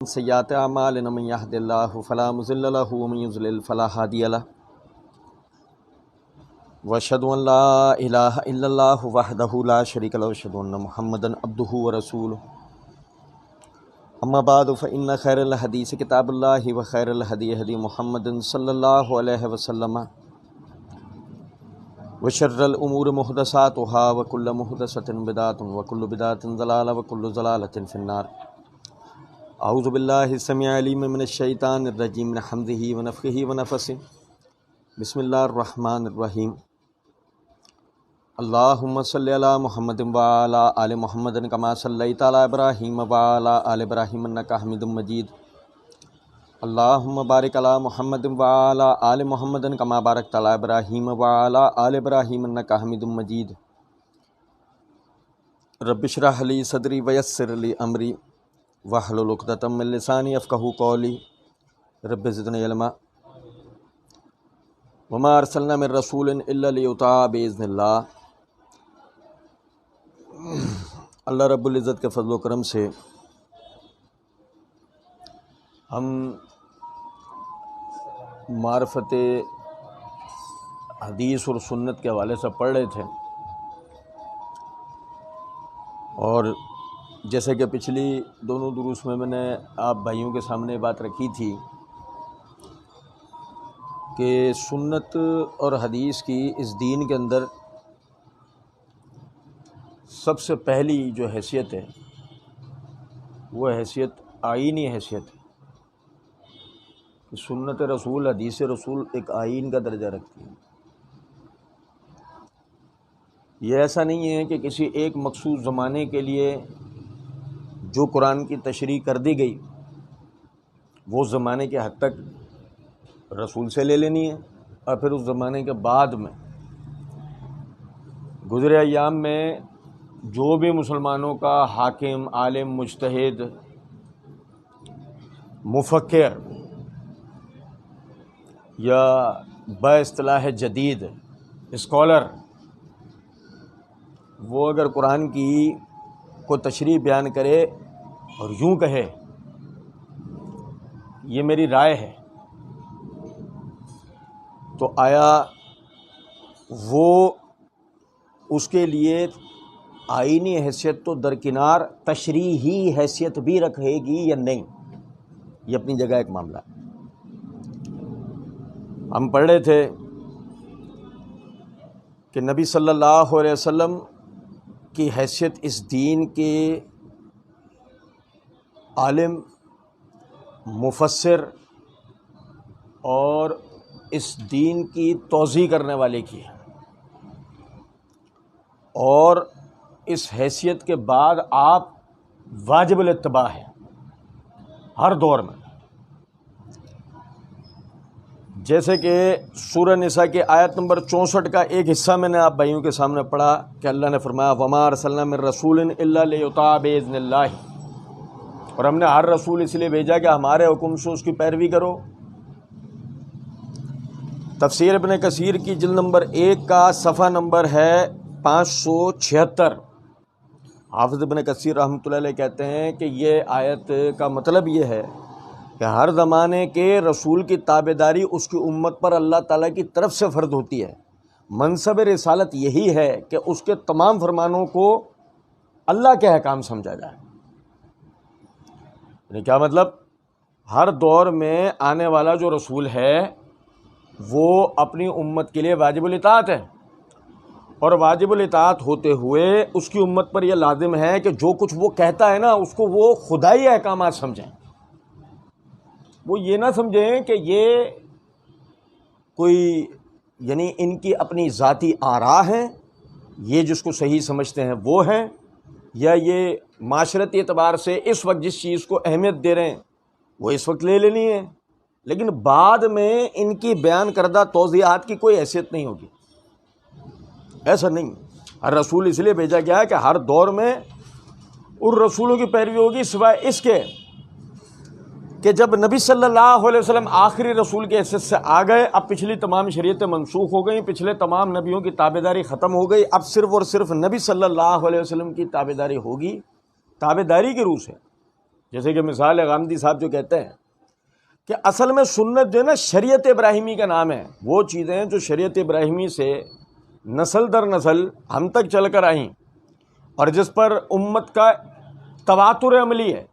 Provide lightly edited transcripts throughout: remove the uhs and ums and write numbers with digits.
سیئات اعمالنا من يهد الله فلا مضل له ومن يضلل فلا هادي له واشهد ان لا اله الا الله وحده لا شريك له واشهد ان محمدا عبده ورسوله اما بعد فان خير الحديث كتاب الله وخير الهدي هدي محمد صلى الله عليه وسلم وشر الامور محدثاتها وكل محدثة بدعة وكل بدعة ضلالة وكل ضلالة في النار. اعوذ باللہ السمیع العلیم من الشیطان الرجیم من حمزہ ونفخہ ونفثہ. بسم اللہ الرحمن الرحیم. اللہم صلی علی محمد وعلی آل محمد کما صلیت علی ابراہیم وعلی آل ابراہیم انک حمید مجید. اللہم بارک علی محمد وعلی آل محمد کما بارکت علی ابراہیم وعلی آل ابراہیم انک حمید مجید. رب اشرح لی صدری ویسر لی امری واحلل عقدۃ من لسانی یفقہوا قولی. رب زدنی علما. وما ارسلنا من رسول الا لیطاع باذن اللہ. اللہ رب العزت کے فضل و کرم سے ہم معرفت حدیث اور سنت کے حوالے سے پڑھ رہے تھے، اور جیسے کہ پچھلی دونوں دروس میں نے آپ بھائیوں کے سامنے بات رکھی تھی کہ سنت اور حدیث کی اس دین کے اندر سب سے پہلی جو حیثیت ہے وہ حیثیت آئینی حیثیت ہے. کہ سنت رسول حدیث رسول ایک آئین کا درجہ رکھتی ہے. یہ ایسا نہیں ہے کہ کسی ایک مخصوص زمانے کے لیے جو قرآن کی تشریح کر دی گئی وہ زمانے کے حد تک رسول سے لے لینی ہے، اور پھر اس زمانے کے بعد میں گزرے ایام میں جو بھی مسلمانوں کا حاکم، عالم، مجتہد، مفکر یا باصطلاح جدید اسکالر وہ اگر قرآن کی کو تشریح بیان کرے اور یوں کہے یہ میری رائے ہے، تو آیا وہ اس کے لیے آئینی حیثیت تو درکنار تشریحی حیثیت بھی رکھے گی یا نہیں؟ یہ اپنی جگہ ایک معاملہ ہے. ہم پڑھ رہے تھے کہ نبی صلی اللہ علیہ وسلم کی حیثیت اس دین کے عالم، مفسر اور اس دین کی توضیح کرنے والے کی ہے، اور اس حیثیت کے بعد آپ واجب الاتباع ہیں ہر دور میں. جیسے کہ سورہ نساء کی آیت نمبر 64 کا ایک حصہ میں نے آپ بھائیوں کے سامنے پڑھا کہ اللہ نے فرمایا وما ارسلنا من رسول الا لیطاع باذن اللہ. اور ہم نے ہر رسول اس لیے بھیجا کہ ہمارے حکم سے اس کی پیروی کرو. تفسیر ابن کثیر کی جلد نمبر 1 کا صفحہ نمبر ہے 576. حافظ ابن کثیر رحمۃ اللہ علیہ کہتے ہیں کہ یہ آیت کا مطلب یہ ہے کہ ہر زمانے کے رسول کی تابعداری اس کی امت پر اللہ تعالیٰ کی طرف سے فرض ہوتی ہے. منصب رسالت یہی ہے کہ اس کے تمام فرمانوں کو اللہ کے احکام سمجھا جائے. یعنی کیا مطلب؟ ہر دور میں آنے والا جو رسول ہے وہ اپنی امت کے لیے واجب الاطاعت ہے، اور واجب الاطاعت ہوتے ہوئے اس کی امت پر یہ لازم ہے کہ جو کچھ وہ کہتا ہے نا اس کو وہ خدائی احکامات سمجھیں. وہ یہ نہ سمجھیں کہ یہ کوئی یعنی ان کی اپنی ذاتی آراء ہیں، یہ جس کو صحیح سمجھتے ہیں وہ ہیں، یا یہ معاشرتی اعتبار سے اس وقت جس چیز کو اہمیت دے رہے ہیں وہ اس وقت لے لینی ہے، لیکن بعد میں ان کی بیان کردہ توضیحات کی کوئی حیثیت نہیں ہوگی. ایسا نہیں. ہر رسول اس لیے بھیجا گیا ہے کہ ہر دور میں ان رسولوں کی پیروی ہوگی، سوائے اس کے کہ جب نبی صلی اللہ علیہ وسلم آخری رسول کے حیثیت سے آ گئے، اب پچھلی تمام شریعتیں منسوخ ہو گئیں، پچھلے تمام نبیوں کی تابعداری ختم ہو گئی، اب صرف اور صرف نبی صلی اللہ علیہ وسلم کی تابعداری ہوگی. تابعداری کی روح سے جیسے کہ مثال ہے غامدی صاحب جو کہتے ہیں کہ اصل میں سنت جو ہے نا شریعت ابراہیمی کا نام ہے، وہ چیزیں جو شریعت ابراہیمی سے نسل در نسل ہم تک چل کر آئیں اور جس پر امت کا تواتر عملی ہے،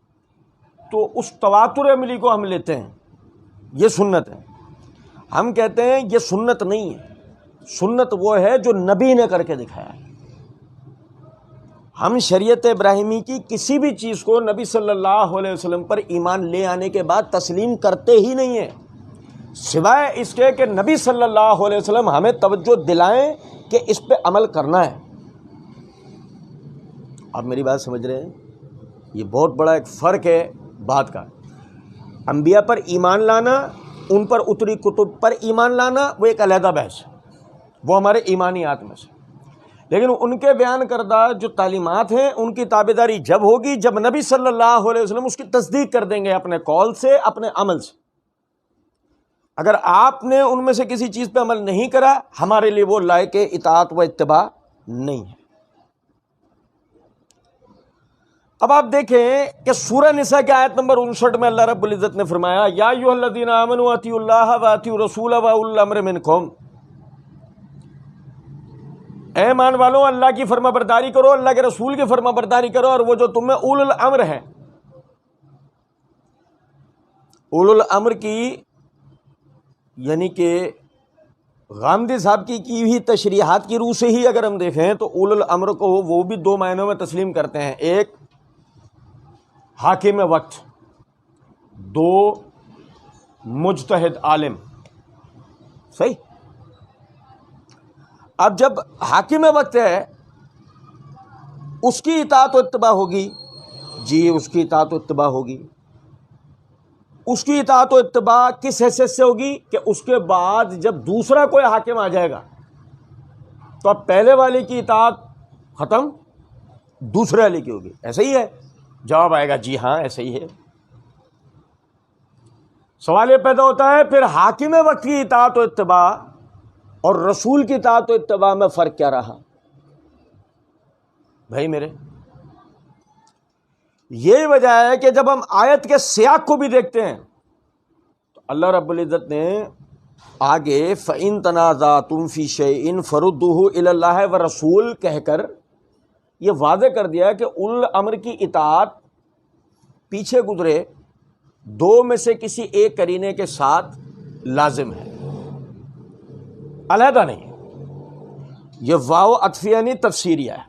تو اس تواتر عملی کو ہم لیتے ہیں، یہ سنت ہے۔ ہم کہتے ہیں یہ سنت نہیں ہے، سنت وہ ہے جو نبی نے کر کے دکھایا ہے۔ ہم شریعت ابراہیمی کی کسی بھی چیز کو نبی صلی اللہ علیہ وسلم پر ایمان لے آنے کے بعد تسلیم کرتے ہی نہیں ہیں، سوائے اس کے کہ نبی صلی اللہ علیہ وسلم ہمیں توجہ دلائیں کہ اس پہ عمل کرنا ہے۔ آپ میری بات سمجھ رہے ہیں؟ یہ بہت بڑا ایک فرق ہے بات کا۔ انبیاء پر ایمان لانا، ان پر اتری کتب پر ایمان لانا، وہ ایک علیحدہ بحث ہے، وہ ہمارے ایمانیات میں سے، لیکن ان کے بیان کردہ جو تعلیمات ہیں ان کی تابعداری جب ہوگی جب نبی صلی اللہ علیہ وسلم اس کی تصدیق کر دیں گے اپنے قول سے، اپنے عمل سے۔ اگر آپ نے ان میں سے کسی چیز پہ عمل نہیں کرا، ہمارے لیے وہ لائق اطاعت و اتباع نہیں ہے۔ اب آپ دیکھیں کہ سورہ نساء کی آیت نمبر 59 میں اللہ رب العزت نے فرمایا یا ایھا الذین آمنوا اطیعوا اللہ واطیعوا الرسول واولی الامر منکم، اے ایمان والوں اللہ کی فرما برداری کرو، اللہ کے رسول کی فرما برداری کرو، اور وہ جو تم میں اول الامر ہیں۔ اول الامر کی یعنی کہ غامدی صاحب کی ہوئی تشریحات کی روح سے ہی اگر ہم دیکھیں تو اول الامر کو وہ بھی دو معنوں میں تسلیم کرتے ہیں، ایک حاکم وقت، دو مجتہد عالم۔ صحیح؟ اب جب حاکم وقت ہے اس کی اطاعت و اتباع ہوگی، جی اس کی اطاعت و اتباع ہوگی۔ اس کی اطاعت و اتباع کس حیثیت سے ہوگی کہ اس کے بعد جب دوسرا کوئی حاکم آ جائے گا تو اب پہلے والے کی اطاعت ختم، دوسرے والے کی ہوگی۔ ایسا ہی ہے؟ جواب آئے گا جی ہاں ایسا ہی ہے۔ سوال یہ پیدا ہوتا ہے پھر حاکم وقت کی اطاعت و اتباع اور رسول کی اطاعت و اتباع میں فرق کیا رہا؟ بھائی میرے، یہی وجہ ہے کہ جب ہم آیت کے سیاق کو بھی دیکھتے ہیں تو اللہ رب العزت نے آگے فَإِن تَنَازَعْتُمْ فِي شَيْءٍ فَرُدُّوهُ إِلَى اللَّهِ وَالرَّسُولِ کہہ کر یہ واضح کر دیا کہ اول امر کی اطاعت پیچھے گزرے دو میں سے کسی ایک قرینے کے ساتھ لازم ہے، علیحدہ نہیں ہے۔ یہ واو عطفیہ نہیں تفسیریہ ہے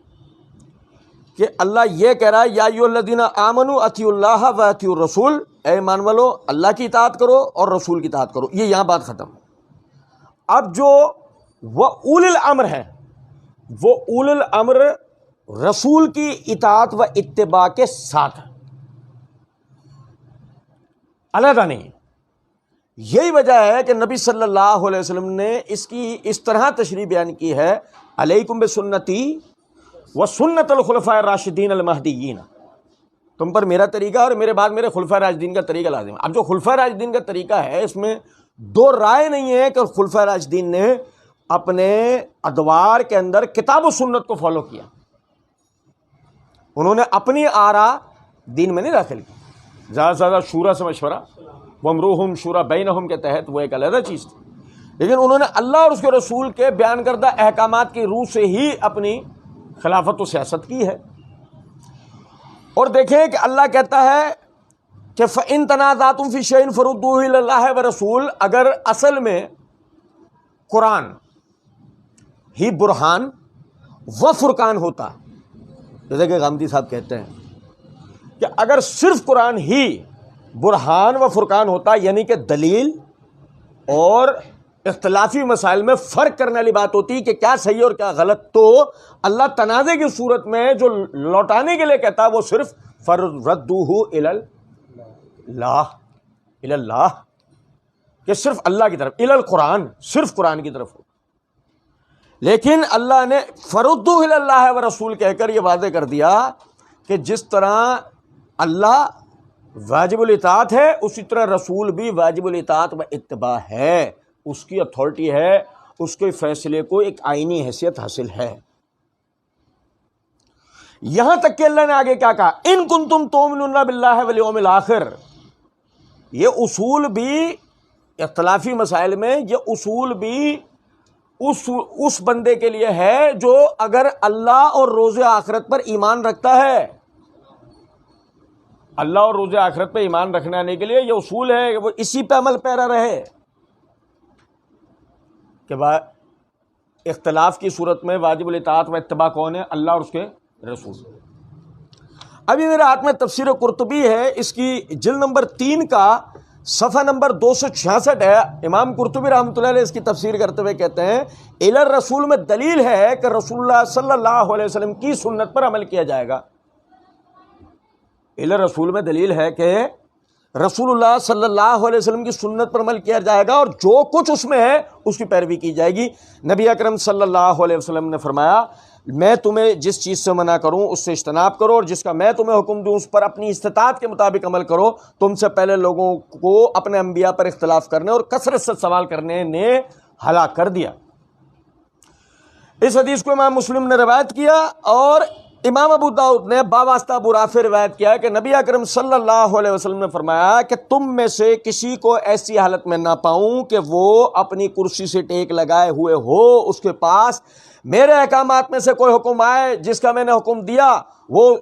کہ اللہ یہ کہہ رہا ہے یا ایھا الذین آمنوا اطیعوا اللہ واطیعوا الرسول، اے ایمان والو اللہ کی اطاعت کرو اور رسول کی اطاعت کرو۔ یہ یہاں بات ختم۔ اب جو وہ اول الامر ہے، وہ اول الامر رسول کی اطاعت و اتباع کے ساتھ ہے، علیحدہ نہیں ہے۔ یہی وجہ ہے کہ نبی صلی اللہ علیہ وسلم نے اس کی اس طرح تشریح بیان کی ہے علیکم بسنتی وسنت الخلفاء الراشدین المہدیین، تم پر میرا طریقہ اور میرے بعد میرے خلفاء راشدین کا طریقہ لازم ہے۔ اب جو خلفاء راشدین کا طریقہ ہے اس میں دو رائے نہیں ہے کہ خلفاء راشدین نے اپنے ادوار کے اندر کتاب و سنت کو فالو کیا، انہوں نے اپنی آراء دین میں نہیں داخل کی، زیادہ سے زیادہ شورا سے مشورہ، وَأَمْرُهُمْ شُورَىٰ بَيْنَهُمْ کے تحت وہ ایک علیحدہ چیز تھی، لیکن انہوں نے اللہ اور اس کے رسول کے بیان کردہ احکامات کی روح سے ہی اپنی خلافت و سیاست کی ہے۔ اور دیکھیں کہ اللہ کہتا ہے کہ فَإِن تَنَازَعْتُمْ فِي شَيْءٍ فَرُدُّوهُ إِلَى اللَّهِ وَالرَّسُولِ، اگر اصل میں قرآن ہی برہان و فرقان ہوتا، جیسے کہ غامدی صاحب کہتے ہیں کہ اگر صرف قرآن ہی برہان و فرقان ہوتا، یعنی کہ دلیل اور اختلافی مسائل میں فرق کرنے والی بات ہوتی کہ کیا صحیح اور کیا غلط، تو اللہ تنازع کی صورت میں جو لوٹانے کے لیے کہتا ہے وہ صرف فردوہ الی اللہ، کہ صرف اللہ کی طرف، الی القرآن، صرف قرآن کی طرف ہو۔ لیکن اللہ نے فردوہ الی اللہ و رسول کہہ کر یہ واضح کر دیا کہ جس طرح اللہ واجب الاطاعت ہے اسی طرح رسول بھی واجب الاطاعت و اتباع ہے، اس کی اتھارٹی ہے، اس کے فیصلے کو ایک آئینی حیثیت حاصل ہے۔ یہاں تک کہ اللہ نے آگے کیا کہا، ان کنتم تؤمنون باللہ والیوم الآخر. یہ اصول بھی اختلافی مسائل میں، یہ اصول بھی اس بندے کے لیے ہے جو اگر اللہ اور روز آخرت پر ایمان رکھتا ہے. اللہ اور روز آخرت پہ ایمان رکھنے کے لیے یہ اصول ہے کہ وہ اسی پہ عمل پیرا رہے. کہ اختلاف کی صورت میں واجب الاطاعت و اتباع کون ہے؟ اللہ اور اس کے رسول. ابھی میرے ہاتھ میں تفسیر قرطبی ہے، اس کی جلد نمبر 3 کا صفحہ نمبر 266 ہے. امام قرطبی رحمۃ اللہ علیہ اس کی تفسیر کرتے ہوئے کہتے ہیں الی الرسول میں دلیل ہے کہ رسول اللہ صلی اللہ علیہ وسلم کی سنت پر عمل کیا جائے گا. الی الرسول میں دلیل ہے کہ رسول اللہ صلی اللہ علیہ وسلم کی سنت پر عمل کیا جائے گا اور جو کچھ اس میں ہے اس کی پیروی کی جائے گی. نبی اکرم صلی اللہ علیہ وسلم نے فرمایا میں تمہیں جس چیز سے منع کروں اس سے اجتناب کرو، اور جس کا میں تمہیں حکم دوں اس پر اپنی استطاعت کے مطابق عمل کرو. تم سے پہلے لوگوں کو اپنے انبیاء پر اختلاف کرنے اور کثرت سے سوال کرنے نے ہلاک کر دیا. اس حدیث کو امام مسلم نے روایت کیا اور امام ابو داؤد نے باواسطہ ابو رافع روایت کیا کہ نبی اکرم صلی اللہ علیہ وسلم نے فرمایا کہ تم میں سے کسی کو ایسی حالت میں نہ پاؤں کہ وہ اپنی کرسی سے ٹیک لگائے ہوئے ہو، اس کے پاس میرے احکامات میں سے کوئی حکم آئے جس کا میں نے حکم دیا وہ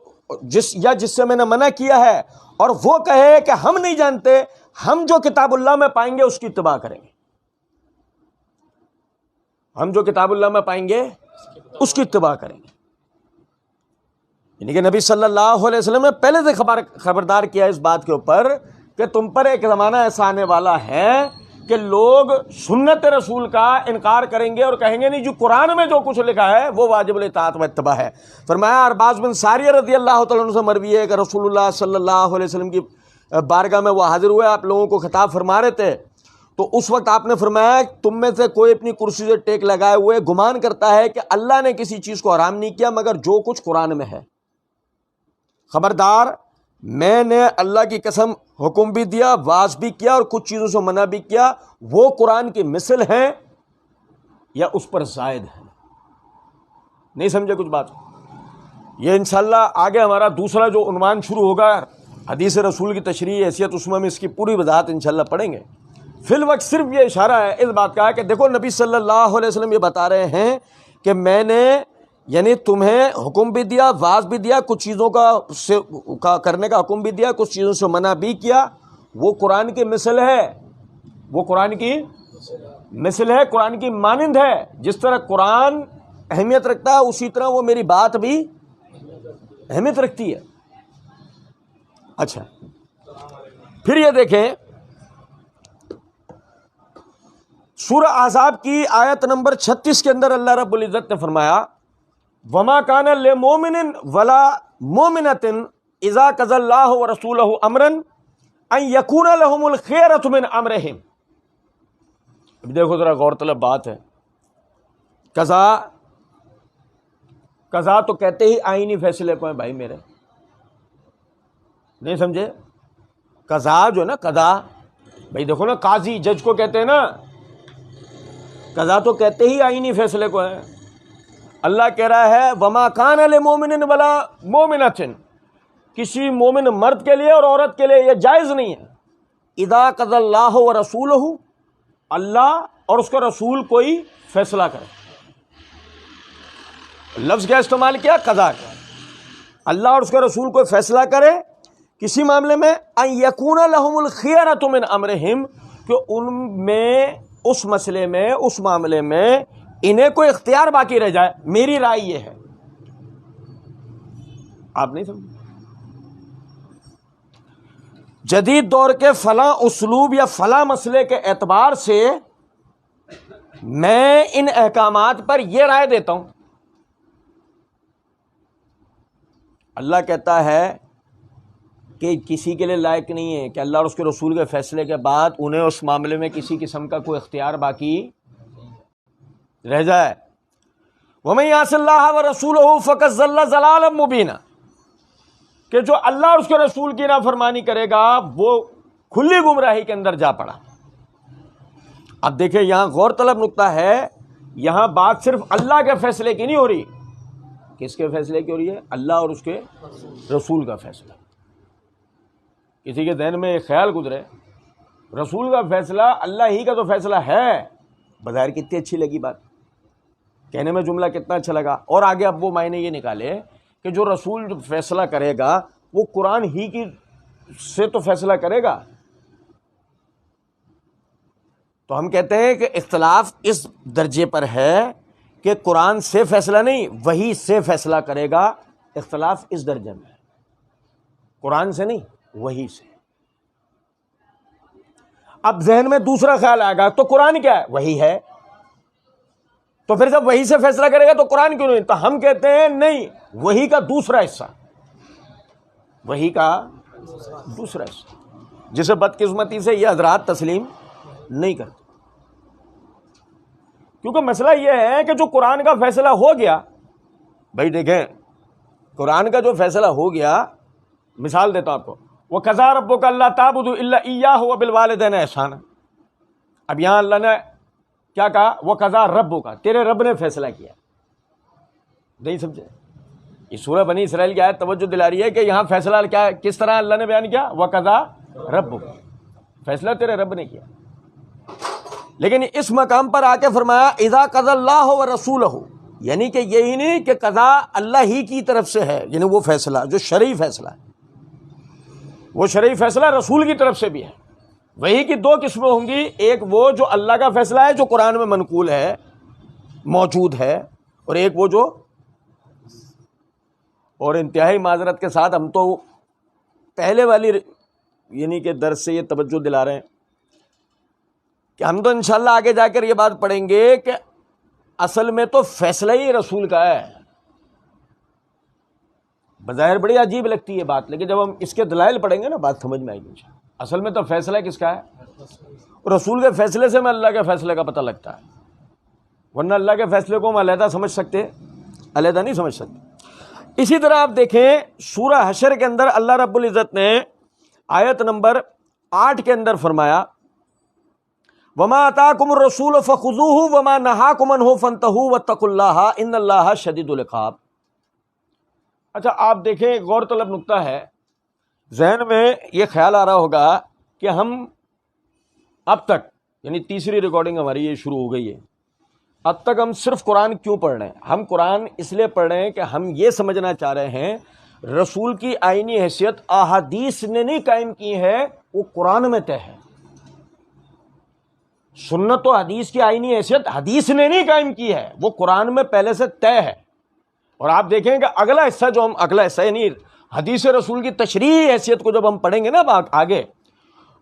جس سے میں نے منع کیا ہے، اور وہ کہے کہ ہم نہیں جانتے، ہم جو کتاب اللہ میں پائیں گے اس کی اتباع کریں گے. ہم جو کتاب اللہ میں پائیں گے اس کی اتباع کریں گے. یعنی کہ نبی صلی اللہ علیہ وسلم نے پہلے سے خبردار کیا اس بات کے اوپر کہ تم پر ایک زمانہ ایسا آنے والا ہے کہ لوگ سنت رسول کا انکار کریں گے اور کہیں گے نہیں جو قرآن میں جو کچھ لکھا ہے وہ واجب الاطاعت و اتباع ہے. فرمایا ارباز بن ساریہ رضی اللہ تعالیٰ عنہ سے مروی ہے کہ رسول اللہ صلی اللہ علیہ وسلم کی بارگاہ میں وہ حاضر ہوئے، آپ لوگوں کو خطاب فرما رہے تھے، تو اس وقت آپ نے فرمایا تم میں سے کوئی اپنی کرسی سے ٹیک لگائے ہوئے گمان کرتا ہے کہ اللہ نے کسی چیز کو حرام نہیں کیا مگر جو کچھ قرآن میں ہے. خبردار، میں نے اللہ کی قسم حکم بھی دیا، واز بھی کیا اور کچھ چیزوں سے منع بھی کیا، وہ قرآن کی مثل ہیں یا اس پر زائد ہیں. نہیں سمجھے کچھ بات؟ یہ انشاءاللہ آگے ہمارا دوسرا جو عنوان شروع ہوگا حدیث رسول کی تشریح حیثیت اس میں اس کی پوری وضاحت انشاءاللہ پڑھیں گے. فی الوقت صرف یہ اشارہ ہے اس بات کا کہ دیکھو نبی صلی اللہ علیہ وسلم یہ بتا رہے ہیں کہ میں نے یعنی تمہیں حکم بھی دیا، واز بھی دیا، کچھ چیزوں کا کرنے کا حکم بھی دیا، کچھ چیزوں سے منع بھی کیا. وہ قرآن کی مثل ہے، وہ قرآن کی مثل ہے، قرآن کی مانند ہے. جس طرح قرآن اہمیت رکھتا ہے اسی طرح وہ میری بات بھی اہمیت رکھتی ہے. اچھا پھر یہ دیکھیں سورہ احزاب کی آیت نمبر 36 کے اندر اللہ رب العزت نے فرمایا وما کان لمؤمن ولا مؤمنۃ اذا قضى اللہ ورسولہ امرا ان یکون لهم الخیرۃ من امرہم. اب دیکھو ذرا غور طلب بات ہے. قضا تو کہتے ہی آئینی فیصلے کو ہیں بھائی میرے، نہیں سمجھے؟ قضا جو ہے نا، قضا بھائی دیکھو نا، قاضی جج کو کہتے ہیں نا، قضا تو کہتے ہی آئینی فیصلے کو ہے. اللہ کہہ رہا ہے وما کان لمؤمن ولا مؤمنۃ، کسی مومن مرد کے لیے اور عورت کے لیے یہ جائز نہیں ہے اذا قضى اللہ ورسولہ، اللہ اور اس کا رسول کوئی فیصلہ کرے. لفظ کیا استعمال کیا؟ قضا کا. اللہ اور اس کا رسول کوئی فیصلہ کرے کسی معاملے میں ان یکون لهم الخیرۃ من امرہم، کہ ان میں اس مسئلے میں اس معاملے میں انہیں کوئی اختیار باقی رہ جائے. میری رائے یہ ہے. آپ نہیں سمجھے؟ جدید دور کے فلاں اسلوب یا فلاں مسئلے کے اعتبار سے میں ان احکامات پر یہ رائے دیتا ہوں. اللہ کہتا ہے کہ کسی کے لیے لائق نہیں ہے کہ اللہ اور اس کے رسول کے فیصلے کے بعد انہیں اس معاملے میں کسی قسم کا کوئی اختیار باقی رہ جائے. وَمَن يَعْصِ اللَّهَ وَرَسُولَهُ فَقَدْ ضَلَّ ضَلَالًا مُبِينًا، کہ جو اللہ اور اس کے رسول کی نافرمانی کرے گا وہ کھلی گمراہی کے اندر جا پڑا. اب دیکھیں یہاں غور طلب نقطہ ہے، یہاں بات صرف اللہ کے فیصلے کی نہیں ہو رہی، کس کے فیصلے کی ہو رہی ہے؟ اللہ اور اس کے رسول کا فیصلہ. کسی کے ذہن میں ایک خیال گزرے رسول کا فیصلہ اللہ ہی کا تو فیصلہ ہے، بظاہر کتنی اچھی لگی بات، کہنے میں جملہ کتنا اچھا لگا. اور آگے اب وہ معنی یہ نکالے کہ جو رسول جو فیصلہ کرے گا وہ قرآن ہی کی سے تو فیصلہ کرے گا. تو ہم کہتے ہیں کہ اختلاف اس درجے پر ہے کہ قرآن سے فیصلہ نہیں، وحی سے فیصلہ کرے گا. اختلاف اس درجے میں ہے، قرآن سے نہیں، وحی سے. اب ذہن میں دوسرا خیال آئے گا تو قرآن کیا ہے؟ وحی ہے. تو پھر جب وحی سے فیصلہ کرے گا تو قرآن کیوں نہیں؟ تو ہم کہتے ہیں نہیں، وحی کا دوسرا حصہ، وحی کا دوسرا حصہ، جسے بدقسمتی سے یہ حضرات تسلیم نہیں کرتے. کیونکہ مسئلہ یہ ہے کہ جو قرآن کا فیصلہ ہو گیا، بھائی دیکھیں قرآن کا جو فیصلہ ہو گیا، مثال دیتا ہوں آپ کو، وَقَضَىٰ رَبُّكَ أَلَّا تَعْبُدُوا إِلَّا إِيَّاهُ وَبِالْوَالِدَيْنِ إِحْسَانًا. اب یہاں اللہ نے کیا کہا؟ وَقَضَىٰ رَبُّكَ، تیرے رب نے فیصلہ کیا. نہیں سمجھے؟ یہ سورہ بنی اسرائیل کی آیت توجہ دلا رہی ہے کہ یہاں فیصلہ کیا، کس طرح اللہ نے بیان کیا؟ وَقَضَىٰ رَبُّكَ، فیصلہ تیرے رب نے کیا. لیکن اس مقام پر آ کے فرمایا اذا قضى اللہ ورسولہ، یعنی کہ یہی نہیں کہ قضا اللہ ہی کی طرف سے ہے، یعنی وہ فیصلہ جو شرعی فیصلہ ہے، وہ شرعی فیصلہ رسول کی طرف سے بھی ہے. وہی کی دو قسمیں ہوں گی، ایک وہ جو اللہ کا فیصلہ ہے جو قرآن میں منقول ہے، موجود ہے، اور ایک وہ جو، اور انتہائی معذرت کے ساتھ ہم تو پہلے والی یعنی کہ درس سے یہ توجہ دلا رہے ہیں کہ ہم تو انشاءاللہ آگے جا کر یہ بات پڑھیں گے کہ اصل میں تو فیصلہ ہی رسول کا ہے. بظاہر بڑی عجیب لگتی ہے بات، لیکن جب ہم اس کے دلائل پڑھیں گے نا بات سمجھ میں آئے گی. اصل میں تو فیصلہ کس کا ہے؟ رسول کے فیصلے سے میں اللہ کے فیصلے کا پتہ لگتا ہے، ورنہ اللہ کے فیصلے کو ہم علیحدہ سمجھ سکتے، علیحدہ نہیں سمجھ سکتے. اسی طرح آپ دیکھیں سورہ حشر کے اندر اللہ رب العزت نے آیت نمبر 8 کے اندر فرمایا وَمَا آتَاكُمُ الرَّسُولُ فَخُذُوهُ وَمَا نَهَاكُمْ عَنْهُ فَانْتَهُوا وَاتَّقُوا اللَّهَ إِنَّ اللَّهَ شَدِيدُ الْعِقَابِ. اچھا آپ دیکھیں ایک غور طلب نقطہ ہے، ذہن میں یہ خیال آ رہا ہوگا کہ ہم اب تک، یعنی تیسری ریکارڈنگ ہماری یہ شروع ہو گئی ہے، اب تک ہم صرف قرآن کیوں پڑھ رہے ہیں؟ ہم قرآن اس لیے پڑھ رہے ہیں کہ ہم یہ سمجھنا چاہ رہے ہیں رسول کی آئینی حیثیت احادیث نے نہیں قائم کی ہے، وہ قرآن میں طے ہے. سنت و حدیث کی آئینی حیثیت حدیث نے نہیں قائم کی ہے، وہ قرآن میں پہلے سے طے ہے. اور آپ دیکھیں کہ اگلا حصہ جو ہم، اگلا حصہ یعنی حدیث رسول کی تشریحی حیثیت کو جب ہم پڑھیں گے نا آگے،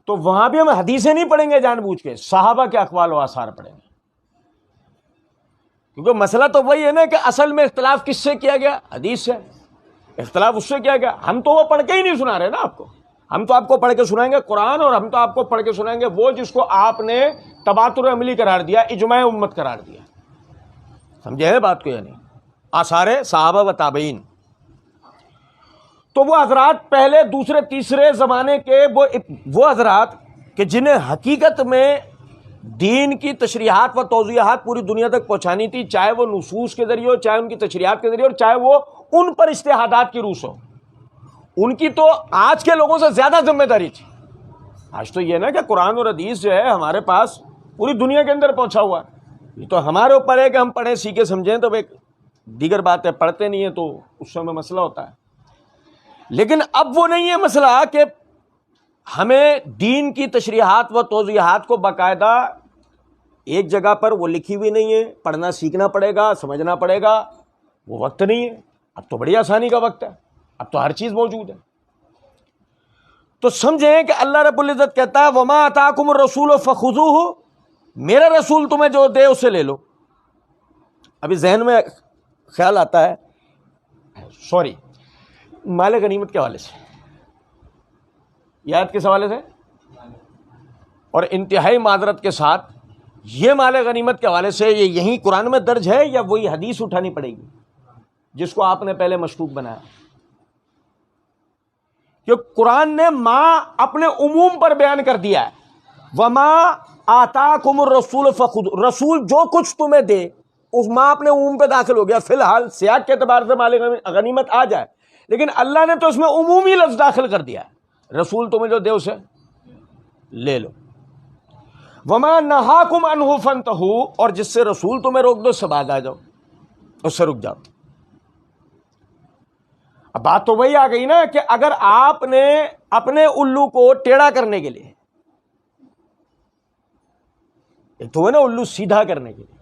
تو وہاں بھی ہم حدیثیں نہیں پڑھیں گے جان بوجھ کے، صحابہ کے اقوال و آثار پڑھیں گے. کیونکہ مسئلہ تو وہی ہے نا کہ اصل میں اختلاف کس سے کیا گیا؟ حدیث سے. اختلاف اس سے کیا گیا؟ ہم تو وہ پڑھ کے ہی نہیں سنا رہے نا آپ کو، ہم تو آپ کو پڑھ کے سنائیں گے قرآن، اور ہم تو آپ کو پڑھ کے سنائیں گے وہ جس کو آپ نے تواتر عملی قرار دیا، اجماع امت قرار دیا. سمجھے ہے بات کو؟ یعنی آثار صحابہ و تابعین. تو وہ حضرات پہلے دوسرے تیسرے زمانے کے وہ حضرات کہ جنہیں حقیقت میں دین کی تشریحات و توضیحات پوری دنیا تک پہنچانی تھی، چاہے وہ نصوص کے ذریعے ہو، چاہے ان کی تشریحات کے ذریعے، اور چاہے وہ ان پر اجتہادات کی روح ہو. ان کی تو آج کے لوگوں سے زیادہ ذمہ داری تھی. آج تو یہ نا کہ قرآن اور حدیث جو ہے ہمارے پاس پوری دنیا کے اندر پہنچا ہوا ہے. یہ تو ہمارے اوپر ہے کہ ہم پڑھیں، سیکھیں، سمجھیں. تو ایک دیگر بات ہے پڑھتے نہیں ہیں تو اس سے ہمیں مسئلہ ہوتا ہے. لیکن اب وہ نہیں ہے مسئلہ کہ ہمیں دین کی تشریحات و توضیحات کو باقاعدہ ایک جگہ پر وہ لکھی ہوئی نہیں ہے، پڑھنا سیکھنا پڑے گا، سمجھنا پڑے گا. وہ وقت نہیں ہے. اب تو بڑی آسانی کا وقت ہے، اب تو ہر چیز موجود ہے. تو سمجھیں کہ اللہ رب العزت کہتا ہے وَمَا آتَاكُمُ الرَّسُولُ فَخُذُوهُ، میرا رسول تمہیں جو دے اسے لے لو. ابھی ذہن میں خیال آتا ہے، سوری، مال غنیمت کے حوالے سے، یاد کس حوالے سے؟ اور انتہائی معذرت کے ساتھ یہ مال غنیمت کے حوالے سے یہ یہیں قرآن میں درج ہے یا وہی حدیث اٹھانی پڑے گی جس کو آپ نے پہلے مشکوک بنایا؟ کہ قرآن نے ماں اپنے عموم پر بیان کر دیا ہے، وما آتاکم الرسول فخذ، رسول جو کچھ تمہیں دے اس ماں اپنے اوم پہ داخل ہو گیا. فی الحال سیاق کے اعتبار سے مال غنیمت آ جائے, لیکن اللہ نے تو اس میں عمومی لفظ داخل کر دیا ہے, رسول تمہیں جو دے اسے لے لو. وما نہاکم عنہ فانتہوا, اور جس سے رسول تمہیں روک دو اس سے باز آ جاؤ, اس سے رک جاؤ. اب بات تو وہی آ گئی نا کہ اگر آپ نے اپنے الو کو ٹیڑھا کرنے کے لیے, ایک تو ہے نا الو سیدھا کرنے کے لیے,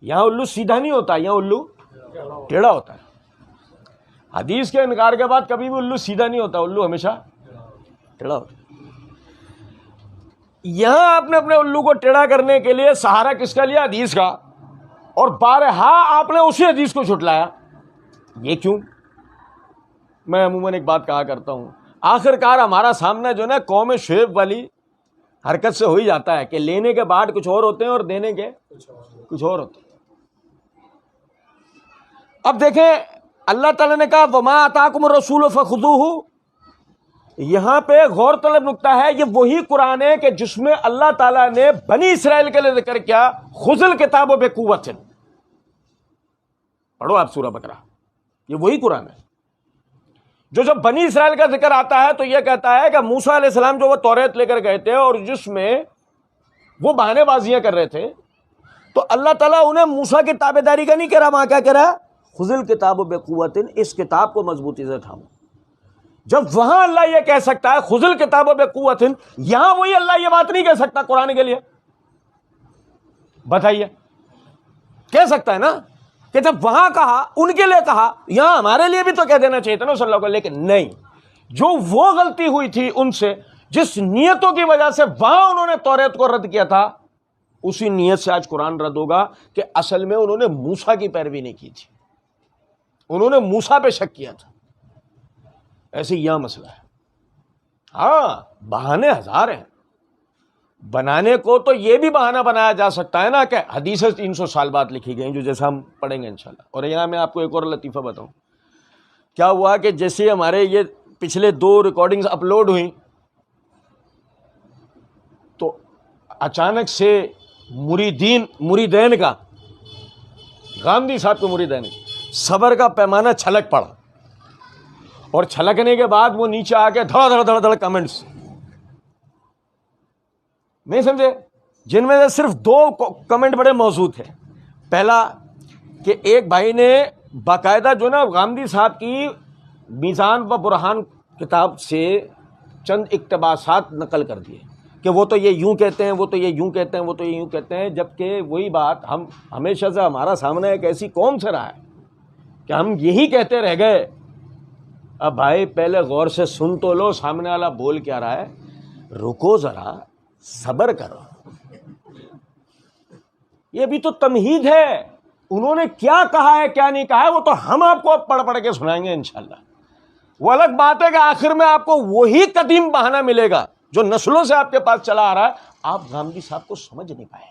یہاں الو سیدھا نہیں ہوتا, یہاں الو ٹیڑھا ہوتا ہے. حدیث کے انکار کے بعد کبھی بھی الو سیدھا نہیں ہوتا, الو ہمیشہ ٹیڑھا ہوتا ہے. یہاں آپ نے اپنے الو کو ٹیڑھا کرنے کے لیے سہارا کس کا لیا؟ حدیث کا, اور بارہا آپ نے اسی حدیث کو جھٹلایا. یہ کیوں؟ میں عموماً ایک بات کہا کرتا ہوں, آخر کار ہمارا سامنا جو نا قوم شعیب والی حرکت سے ہو ہی جاتا ہے کہ لینے کے بعد کچھ اور ہوتے ہیں اور دینے کے کچھ اور ہوتے ہیں. اب دیکھیں اللہ تعالیٰ نے کہا وما آتاکم الرسول فخذوہ, یہاں پہ غور طلب نکتہ ہے, یہ وہی قرآن ہے کہ جس میں اللہ تعالیٰ نے بنی اسرائیل کے لیے ذکر کیا خذ الکتاب بقوۃ. پڑھو آپ سورہ بقرہ, یہ وہی قرآن ہے جو جب بنی اسرائیل کا ذکر آتا ہے تو یہ کہتا ہے کہ موسیٰ علیہ السلام جو وہ توریت لے کر گئے تھے اور جس میں وہ بہانے بازیاں کر رہے تھے, تو اللہ تعالیٰ انہیں موسیٰ کی تابع داری کا نہیں کہہ رہا, وہاں کیا کہہ رہا؟ خذ الکتاب بقوۃ, اس کتاب کو مضبوطی سے تھامو. جب وہاں اللہ یہ کہہ سکتا ہے خذ الکتاب بقوۃ, یہاں وہی اللہ یہ بات نہیں کہہ سکتا قرآن کے لیے؟ بتائیے, کہہ سکتا ہے نا کہ جب وہاں کہا ان کے لیے کہا, یہاں ہمارے لیے بھی تو کہہ دینا چاہیے تھا نا صلی اللہ علیہ وسلم. لیکن نہیں, جو وہ غلطی ہوئی تھی ان سے, جس نیتوں کی وجہ سے وہاں انہوں نے توریت کو رد کیا تھا, اسی نیت سے آج قرآن رد ہوگا کہ اصل میں انہوں نے موسیٰ کی پیروی نہیں کی تھی, انہوں نے موسیٰ پہ شک کیا تھا. ایسے یہاں مسئلہ ہے. ہاں بہانے ہزار ہیں بنانے کو, تو یہ بھی بہانہ بنایا جا سکتا ہے نا کہ حدیثیں 300 سال بعد لکھی گئی جو جیسا ہم پڑھیں گے انشاءاللہ. اور یہاں میں آپ کو ایک اور لطیفہ بتاؤں. کیا ہوا کہ جیسے ہمارے یہ پچھلے 2 ریکارڈنگز اپلوڈ ہوئیں تو اچانک سے مریدین کا, گاندھی صاحب کے مریدین, صبر کا پیمانہ چھلک پڑا, اور چھلکنے کے بعد وہ نیچے آ کے دھڑ دھڑ کمنٹس, نہیں سمجھے, جن میں سے صرف 2 کمنٹ بڑے موضوع تھے. پہلا کہ ایک بھائی نے باقاعدہ جو نا گاندھی صاحب کی میزان و برہان کتاب سے چند اقتباسات نقل کر دیے کہ وہ تو یہ یوں کہتے ہیں, وہ تو یہ یوں کہتے ہیں, وہ تو یہ یوں کہتے ہیں, جبکہ وہی بات ہم ہمیشہ سے ہمارا سامنے ایک ایسی قوم سے رہا ہے کہ ہم یہی کہتے رہ گئے. اب بھائی پہلے غور سے سن تو لو سامنے والا بول کیا رہا ہے, رکو ذرا, صبر کرو. یہ بھی تو تمہید ہے, انہوں نے کیا کہا ہے کیا نہیں کہا ہے وہ تو ہم آپ کو پڑھ کے سنائیں گے انشاءاللہ. وہ الگ بات ہے کہ آخر میں آپ کو وہی قدیم بہانہ ملے گا جو نسلوں سے آپ کے پاس چلا آ رہا ہے. آپ گاندھی صاحب کو سمجھ نہیں پائے,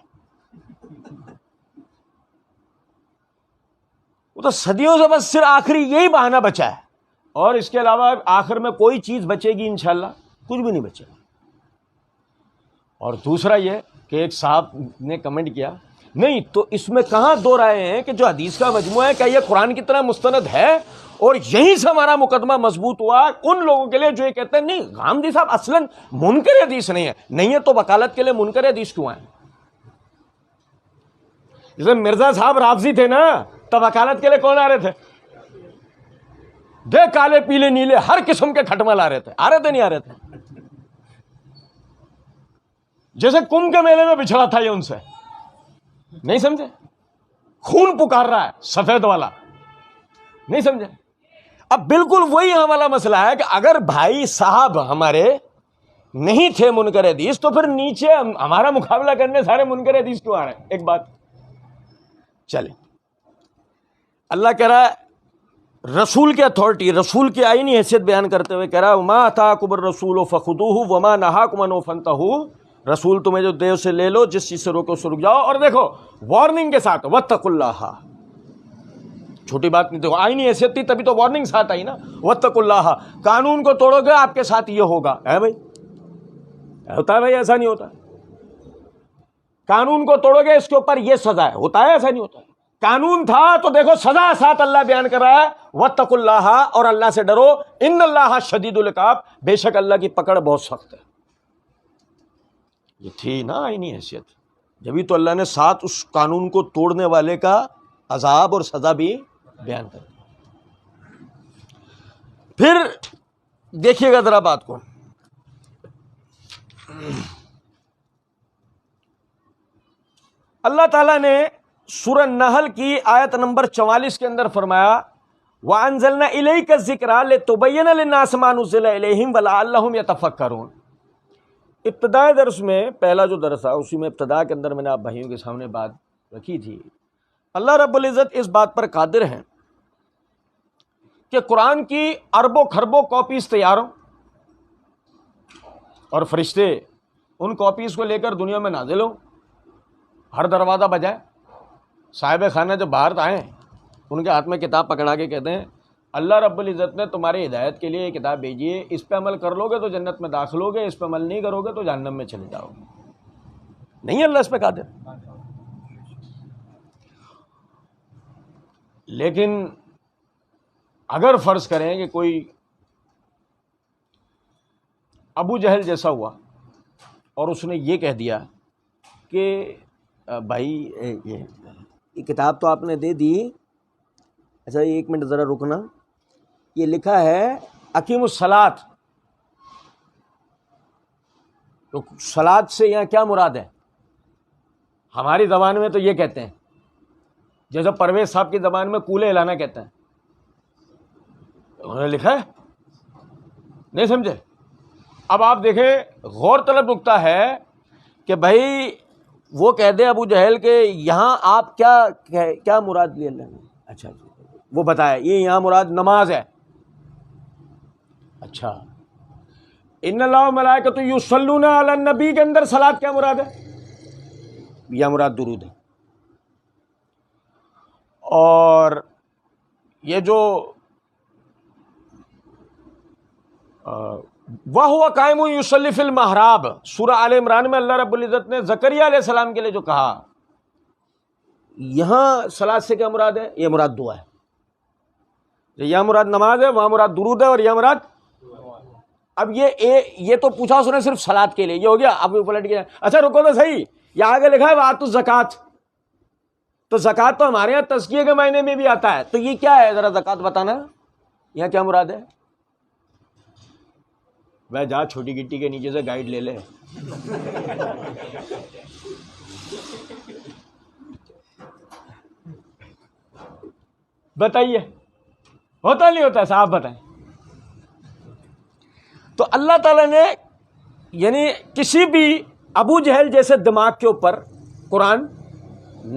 وہ تو صدیوں سے بس صرف آخری یہی بہانہ بچا ہے, اور اس کے علاوہ آخر میں کوئی چیز بچے گی انشاءاللہ کچھ بھی نہیں بچے گا. اور دوسرا یہ کہ ایک صاحب نے کمنٹ کیا, نہیں تو اس میں کہاں 2 رائے ہیں کہ جو حدیث کا مجموعہ ہے کیا یہ قرآن کی طرح مستند ہے, اور یہیں سے ہمارا مقدمہ مضبوط ہوا ان لوگوں کے لیے جو یہ کہتے ہیں نہیں گاندھی صاحب اصلاً منکر حدیث نہیں ہے تو وکالت کے لیے منکر حدیث کیوں آئے؟ جیسے مرزا صاحب رافضی تھے نا, تو وکالت کے لیے کون آ رہے تھے؟ دیکھ کالے پیلے نیلے ہر قسم کے کھٹمل آ رہے تھے نہیں آ رہے تھے. جیسے کمبھ کے میلے میں بچھڑا تھا یہ ان سے, نہیں سمجھے, خون پکار رہا ہے سفید والا, نہیں سمجھے. اب بالکل وہی یہاں والا مسئلہ ہے کہ اگر بھائی صاحب ہمارے نہیں تھے منکر حدیث تو پھر نیچے ہمارا مقابلہ کرنے سارے منکر حدیث کیوں آ رہے ہیں؟ ایک بات چلے, اللہ کہہ رہا ہے رسول کی اتھارٹی, رسول کی آئینی حیثیت بیان کرتے ہوئے کہہ رہا ہے ما آتاکم الرسول فخذوہ وما نہاکم عنہ فانتہوا, رسول تمہیں جو دے اسے لے لو, جس چیز سے روکو اسے رک جاؤ. اور دیکھو وارننگ کے ساتھ واتقوا اللہ, چھوٹی بات نہیں, دیکھو آئینی حیثیت تھی تبھی تو وارننگ ساتھ آئی نا, واتقوا اللہ, قانون کو توڑو گے آپ کے ساتھ یہ ہوگا. ہے بھائی, ہوتا ہے بھائی, ایسا نہیں ہوتا. قانون کو توڑو گے اس کے اوپر یہ سزا ہے. ہوتا ہے ایسا؟ نہیں ہوتا. قانون تھا تو دیکھو سزا ساتھ اللہ بیان کر رہا ہے, واتقوا اللہ, اور اللہ سے ڈرو, ان اللہ شدید العقاب, بے شک اللہ کی پکڑ بہت سخت ہے. یہ تھی نا آئینی حیثیت, جبھی تو اللہ نے ساتھ اس قانون کو توڑنے والے کا عذاب اور سزا بھی بیان کر دی. پھر دیکھیے گا ذرا بات کو, اللہ تعالیٰ نے سورہ نحل کی آیت نمبر 44 کے اندر فرمایا وَأَنزَلْنَا إِلَيْكَ الذِّكْرَ لِتُبَيِّنَ لِلنَّاسِ مَا نُزِّلَ إِلَيْهِمْ وَلَعَلَّهُمْ يَتَفَكَّرُونَ. ابتدائی درس میں, پہلا جو درس تھا اسی میں ابتدا کے اندر میں نے آپ بھائیوں کے سامنے بات رکھی تھی. اللہ رب العزت اس بات پر قادر ہیں کہ قرآن کی اربوں خربوں کاپیز تیار ہوں اور فرشتے ان کاپیز کو لے کر دنیا میں نازل ہوں, ہر دروازہ بجائے, صاحب خانہ جب باہر آئیں ان کے ہاتھ میں کتاب پکڑا کے کہتے ہیں اللہ رب العزت نے تمہاری ہدایت کے لیے یہ کتاب بھیجی ہے, اس پہ عمل کر لو گے تو جنت میں داخل ہوگے, اس پہ عمل نہیں کرو گے تو جہنم میں چلے جاؤ گے. نہیں اللہ اس پہ قادر. لیکن اگر فرض کریں کہ کوئی ابو جہل جیسا ہوا اور اس نے یہ کہہ دیا کہ بھائی یہ کتاب تو آپ نے دے دی, اچھا ایک منٹ ذرا رکنا, یہ لکھا ہے اقیم الصلاۃ, تو صلاۃ سے یہاں کیا مراد ہے؟ ہماری زبان میں تو یہ کہتے ہیں, جیسے پرویز صاحب کی زبان میں کولے ہلانا کہتے ہیں, انہوں نے لکھا ہے, نہیں سمجھے؟ اب آپ دیکھیں غور طلب نکتہ ہے کہ بھائی وہ کہہ دے ابو جہل کہ یہاں آپ کیا مراد لی اللہ نے, اچھا وہ بتایا یہ یہاں مراد نماز ہے. اچھا ان اللہ و ملائکۃ یصلون علی النبی کے اندر صلاۃ کیا مراد ہے؟ یا مراد درود ہے. اور یہ جو وَهُوَ قَائِمٌ يُصَلِّي فِي الْمِحْرَابِ, سورہ آل عمران میں اللہ رب العزت نے زکریا علیہ السلام کے لیے جو کہا, یہاں صلاۃ سے کیا مراد ہے؟ یہ مراد دعا ہے. یہاں مراد نماز ہے, وہاں مراد درود ہے, اور یہاں مراد. اب یہ تو پوچھا اس نے صرف صلاۃ کے لیے, یہ ہو گیا. اب یہ پلٹ گیا, اچھا رکو تو صحیح, یہاں آگے لکھا ہے وَآتُوا الزَّکَاۃَ, تو زکوٰۃ تو ہمارے یہاں تزکیے کے معنی میں بھی آتا ہے, تو یہ کیا ہے ذرا زکوٰۃ بتانا, یہاں کیا مراد ہے؟ وہ جا چھوٹی گٹی کے نیچے سے گائیڈ لے لے. بتائیے ہوتا نہیں ہوتا, صاحب بتائیں. تو اللہ تعالیٰ نے یعنی کسی بھی ابو جہل جیسے دماغ کے اوپر قرآن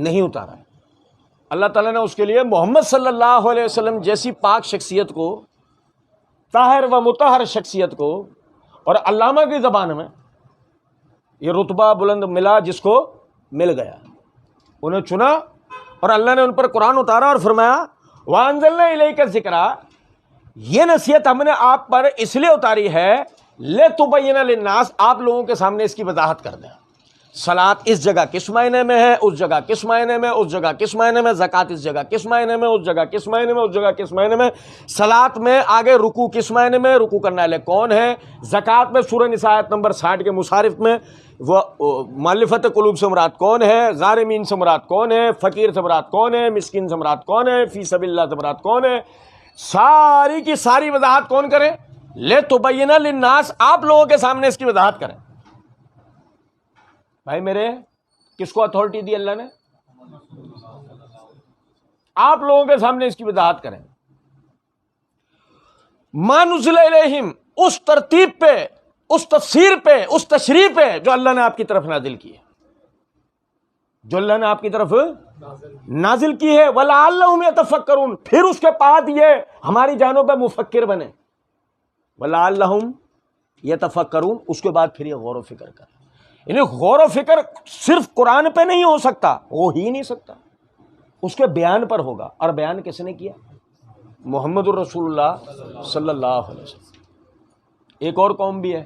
نہیں اتارا ہے. اللہ تعالیٰ نے اس کے لیے محمد صلی اللہ علیہ وسلم جیسی پاک شخصیت کو, طاہر و مطہر شخصیت کو, اور علامہ کی زبان میں یہ رتبہ بلند ملا جس کو مل گیا, انہیں چنا اور اللہ نے ان پر قرآن اتارا اور فرمایا وَأَنزَلْنَا إِلَيْكَ الذِّكْرَ, یہ نصیحت ہم نے آپ پر اس لیے اتاری ہے لِتُبَيِّنَ لِلنَّاسِ, آپ لوگوں کے سامنے اس کی وضاحت کر دیں. صلاۃ اس جگہ کس معنی میں ہے, اس جگہ کس معنی میں, اس جگہ کس معنی میں, زکوٰۃ اس جگہ کس معنی میں, اس جگہ کس معنی میں, اس جگہ کس معنی میں, صلاۃ میں آگے رکوع کس معنی میں, رکوع کرنے والے کون ہیں, زکوٰۃ میں سورہ نساء آیت نمبر 60 کے مصارف میں وہ مؤلفۃ قلوب سے مراد کون ہے, غارمین سے مراد کون ہے, فقیر سے مراد کون ہے, مسکین سے مراد کون ہے, فی سبیل اللہ سے مراد کون ہے, ساری کی ساری وضاحت کون کرے؟ لِتُبَيِّنَ لِلنَّاسِ, آپ لوگوں کے سامنے اس کی وضاحت کریں. بھائی میرے کس کو اتھارٹی دی اللہ نے؟ آپ لوگوں کے سامنے اس کی وضاحت کریں. ما نزل الیہم, اس ترتیب پہ, اس تفسیر پہ, اس تشریح پہ جو اللہ نے آپ کی طرف نازل کی ہے, جو اللہ نے آپ کی طرف نازل کی ہے. وَلَعَلَّهُمْ يَتَفَكَّرُونَ, پھر اس کے بعد یہ ہماری جانوں پہ مفکر بنے. وَلَعَلَّهُمْ يَتَفَكَّرُونَ, اس کے بعد پھر یہ غور و فکر کریں. یعنی غور و فکر صرف قرآن پہ نہیں ہو سکتا, ہو ہی نہیں سکتا, اس کے بیان پر ہوگا. اور بیان کس نے کیا؟ محمد الرسول اللہ صلی اللہ علیہ وسلم. ایک اور قوم بھی ہے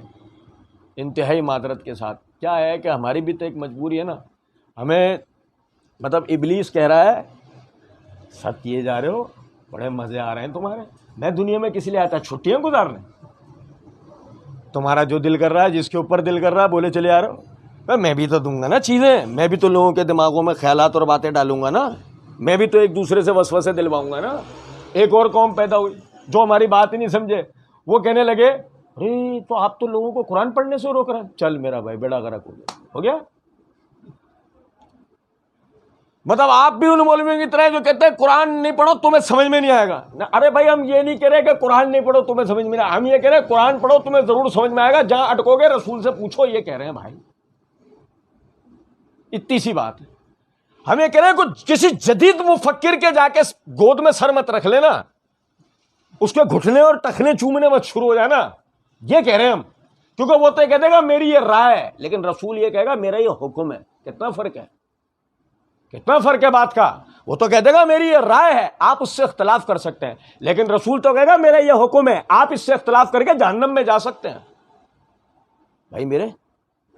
انتہائی معذرت کے ساتھ, کیا ہے کہ ہماری بھی تو ایک مجبوری ہے نا, ہمیں مطلب ابلیس کہہ رہا ہے سب کیے جا رہے ہو، بڑے مزے آ رہے ہیں تمہارے، میں دنیا میں کس لیے آتا، چھٹیاں گزارنے، تمہارا جو دل کر رہا ہے، جس کے اوپر دل کر رہا ہے بولے چلے آ رہے ہو، میں بھی تو دوں گا نا چیزیں، میں بھی تو لوگوں کے دماغوں میں خیالات اور باتیں ڈالوں گا نا، میں بھی تو ایک دوسرے سے وسوسے دلواؤں گا نا۔ ایک اور قوم پیدا ہوئی جو ہماری بات ہی نہیں سمجھے، وہ کہنے لگے ارے تو آپ تو لوگوں کو قرآن پڑھنے سے روک رہے ہیں، چل میرا بھائی بیڑا غرق ہو گیا۔ مطلب آپ بھی ان مولویوں کی طرح جو کہتے ہیں قرآن نہیں پڑھو تمہیں سمجھ میں نہیں آئے گا، ارے بھائی ہم یہ نہیں کہہ رہے کہ قرآن نہیں پڑھو تمہیں سمجھ میں نہیں آئے گا، ہم یہ کہہ رہے ہیں قرآن پڑھو تمہیں ضرور سمجھ میں آئے گا، جہاں اٹکو گے رسول سے پوچھو، یہ کہہ رہے ہیں بھائی، اتنی سی بات ہے۔ ہم یہ کہہ رہے ہیں کہ کسی جدید مفکر کے جا کے گود میں سر مت رکھ لینا، اس کے گھٹنے اور ٹخنے چومنے مت شروع ہو جانا، یہ کہہ رہے ہیں ہم، کیونکہ وہ تو کہہ گا میری یہ رائے ہے، لیکن رسول یہ کہے گا میرا یہ حکم ہے۔ کتنا فرق ہے، کتنا فرق ہے بات کا۔ وہ تو کہہ دے گا میری یہ رائے ہے، آپ اس سے اختلاف کر سکتے ہیں، لیکن رسول تو کہے گا میرا یہ حکم ہے، آپ اس سے اختلاف کر کے جہنم میں جا سکتے ہیں۔ بھائی میرے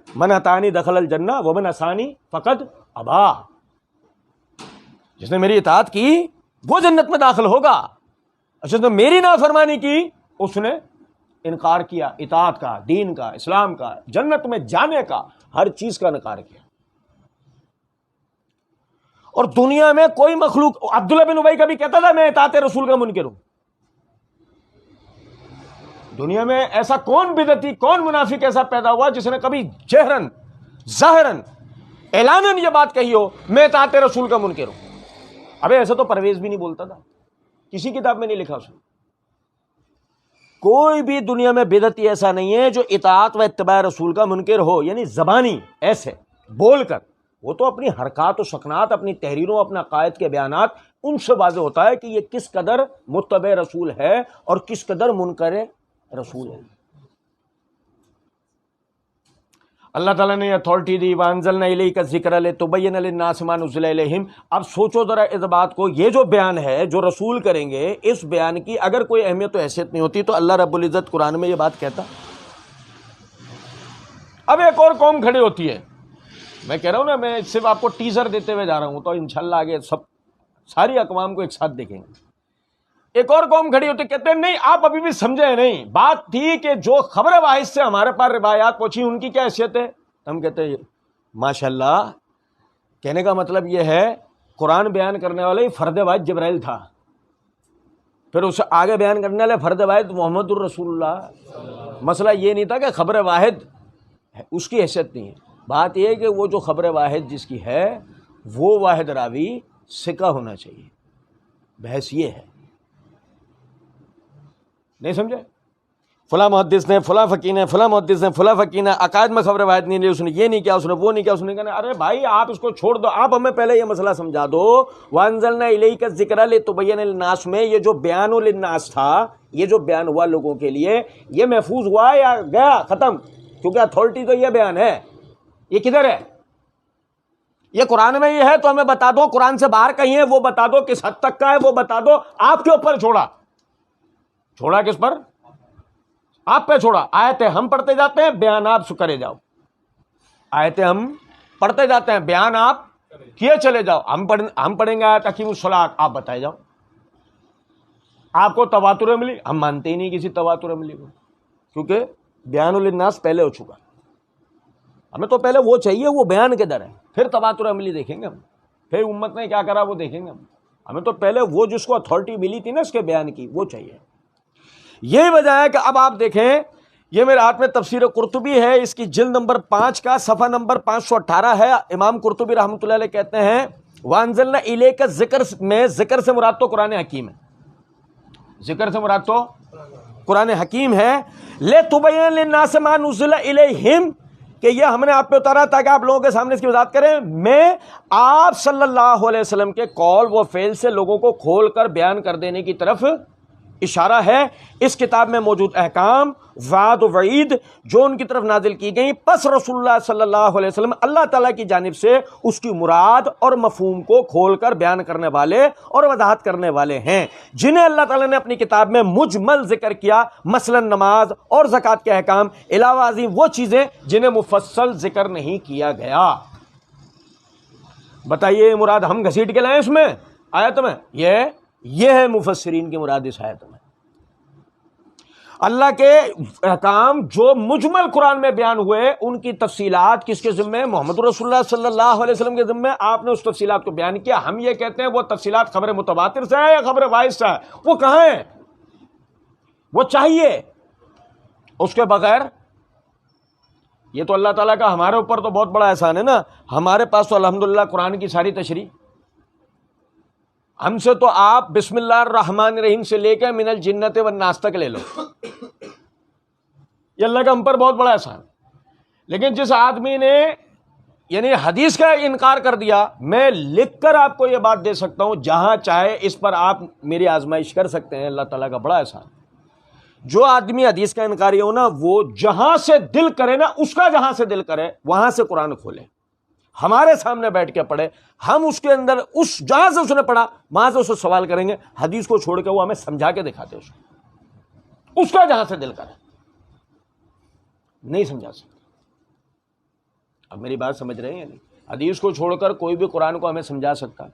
من اطاعنی دخل الجنہ ومن عصانی فقد ابا، جس نے میری اطاعت کی وہ جنت میں داخل ہوگا، جس نے میری نافرمانی کی اس نے انکار کیا، اطاعت کا، دین کا، اسلام کا، جنت میں جانے کا، ہر چیز کا انکار کیا۔ اور دنیا میں کوئی مخلوق، عبداللہ بن ابی کبھی کہتا تھا میں اطاعت رسول کا منکر ہوں۔ دنیا میں ایسا کون بدعتی، کون منافق ایسا پیدا ہوا جس نے کبھی جہرن ظاہرن اعلاناً یہ بات کہی ہو میں اطاعت رسول کا منکر ہوں؟ ابے ایسا تو پرویز بھی نہیں بولتا تھا، کسی کتاب میں نہیں لکھا اس نے۔ کوئی بھی دنیا میں بدعتی ایسا نہیں ہے جو اطاعت و اتباع رسول کا منکر ہو، یعنی زبانی ایسے بول کر، وہ تو اپنی حرکات و سکنات، اپنی تحریروں، اپنے عقائد کے بیانات، ان سے واضح ہوتا ہے کہ یہ کس قدر متبع رسول ہے اور کس قدر منکر رسول ہے۔ اللہ تعالیٰ نے اتھارٹی دی، وانزلنا الیک الذکر لتبین للناس ما نزل الیہم۔ اب سوچو ذرا اس بات کو، یہ جو بیان ہے جو رسول کریں گے، اس بیان کی اگر کوئی اہمیت و حیثیت نہیں ہوتی تو اللہ رب العزت قرآن میں یہ بات کہتا؟ اب ایک اور قوم کھڑی ہوتی ہے، میں کہہ رہا ہوں نا، میں صرف آپ کو ٹیزر دیتے ہوئے جا رہا ہوں، تو انشاءاللہ آگے ساری اقوام کو ایک ساتھ دیکھیں گے۔ ایک اور قوم کھڑی ہوتی کہتے ہیں نہیں آپ ابھی بھی سمجھے نہیں، بات تھی کہ جو خبر واحد سے ہمارے پاس روایات پہنچی ان کی کیا حیثیت ہے؟ ہم کہتے ہیں ماشاءاللہ، کہنے کا مطلب یہ ہے قرآن بیان کرنے والے فرد واحد جبرائیل تھا، پھر اس سے آگے بیان کرنے والے فرد واحد محمد الرسول اللہ۔ مسئلہ یہ نہیں تھا کہ خبر واحد اس کی حیثیت نہیں ہے، بات یہ ہے کہ وہ جو خبر واحد جس کی ہے وہ واحد راوی ثقہ ہونا چاہیے، بحث یہ ہے۔ نہیں سمجھے؟ فلاں محدث نے، فلاں فقیہ نے، فلاں محدث نے، فلاں فقیہ نے عقائد میں خبر واحد نہیں لی، اس نے یہ نہیں کیا، اس نے وہ نہیں کیا، اس نے کہا ارے بھائی آپ اس کو چھوڑ دو، آپ ہمیں پہلے یہ مسئلہ سمجھا دو۔ وانزلنا الیک الذکر لتبین للناس میں یہ جو بیان للناس تھا، یہ جو بیان ہوا لوگوں کے لیے، یہ محفوظ ہوا یا گیا ختم؟ کیونکہ اتھارٹی تو یہ بیان ہے، یہ کدھر ہے؟ یہ قرآن میں یہ ہے تو ہمیں بتا دو، قرآن سے باہر کہیں ہے وہ بتا دو، کس حد تک کا ہے وہ بتا دو۔ آپ کے اوپر چھوڑا کس پر؟ آپ پہ چھوڑا۔ آیتیں ہم پڑھتے جاتے ہیں، بیان آپ کرے جاؤ، آیتیں ہم پڑھتے جاتے ہیں، بیان آپ کیے چلے جاؤ۔ ہم پڑھیں گے آیت اقیموا الصلاۃ، آپ بتائے جاؤ۔ آپ کو تواتر ملی، ہم مانتے ہی نہیں کسی تواتر ملی کو، کیونکہ بیان للناس پہلے ہو چکا۔ ہمیں تو پہلے وہ چاہیے، وہ بیان کے در ہے، پھر تواتر عملی دیکھیں گے ہم، پھر امت نے کیا کرا وہ دیکھیں گے ہم۔ ہمیں تو پہلے وہ جس کو اتھارٹی ملی تھی نا اس کے بیان کی، وہ چاہیے۔ یہی وجہ ہے کہ اب آپ دیکھیں، یہ میرے ہاتھ میں تفسیر قرطبی ہے، اس کی جلد نمبر 5 کا صفحہ نمبر 518 ہے۔ امام قرطبی رحمۃ اللہ علیہ کہتے ہیں وانزلنا الیک ذکر میں ذکر سے مراد تو قرآن حکیم ہے، ذکر سے مراد تو قرآن حکیم ہے۔ لتبین للناس ما نزل الیہم، کہ یہ ہم نے آپ پہ اتارا تاکہ آپ لوگوں کے سامنے اس کی وضاحت کریں۔ میں آپ صلی اللہ علیہ وسلم کے قول و فعل سے لوگوں کو کھول کر بیان کر دینے کی طرف اشارہ ہے۔ اس کتاب میں موجود احکام، وعد و وعید جو ان کی طرف نازل کی گئیں، پس رسول اللہ صلی اللہ علیہ وسلم اللہ تعالیٰ کی جانب سے اس کی مراد اور مفہوم کو کھول کر بیان کرنے والے اور وضاحت کرنے والے ہیں، جنہیں اللہ تعالیٰ نے اپنی کتاب میں مجمل ذکر کیا، مثلا نماز اور زکوٰۃ کے احکام، علاوہ ازیں وہ چیزیں جنہیں مفصل ذکر نہیں کیا گیا۔ بتائیے یہ مراد ہم گھسیٹ کے لائیں اس میں آیت میں؟ یہ ہے مفسرین کی مراد اس آیت میں۔ اللہ کے احکام جو مجمل قرآن میں بیان ہوئے ان کی تفصیلات کس کے ذمے؟ محمد رسول اللہ صلی اللہ علیہ وسلم کے ذمے۔ آپ نے اس تفصیلات کو بیان کیا، ہم یہ کہتے ہیں وہ تفصیلات خبر متواتر سے ہے یا خبر واحد سے ہے؟ وہ کہاں ہے؟ وہ چاہیے، اس کے بغیر یہ تو اللہ تعالیٰ کا ہمارے اوپر تو بہت بڑا احسان ہے نا، ہمارے پاس تو الحمدللہ قرآن کی ساری تشریح، ہم سے تو آپ بسم اللہ الرحمن الرحیم سے لے کے من الجنت والناس تک لے لو، یہ اللہ کا ہم پر بہت بڑا احسان۔ لیکن جس آدمی نے یعنی حدیث کا انکار کر دیا، میں لکھ کر آپ کو یہ بات دے سکتا ہوں، جہاں چاہے اس پر آپ میری آزمائش کر سکتے ہیں، اللہ تعالیٰ کا بڑا احسان۔ جو آدمی حدیث کا انکاری ہو نا، وہ جہاں سے دل کرے نا، اس کا جہاں سے دل کرے وہاں سے قرآن کھولے، ہمارے سامنے بیٹھ کے پڑھے، ہم اس کے اندر اس جہاں سے اس نے پڑھا وہاں سے اس سے سوال کریں گے، حدیث کو چھوڑ کے وہ ہمیں سمجھا کے دکھاتے اس کا جہاں سے دل کرے، نہیں سمجھا سکتے۔ اب میری بات سمجھ رہے ہیں نہیں؟ حدیث کو چھوڑ کر کوئی بھی قرآن کو ہمیں سمجھا سکتا،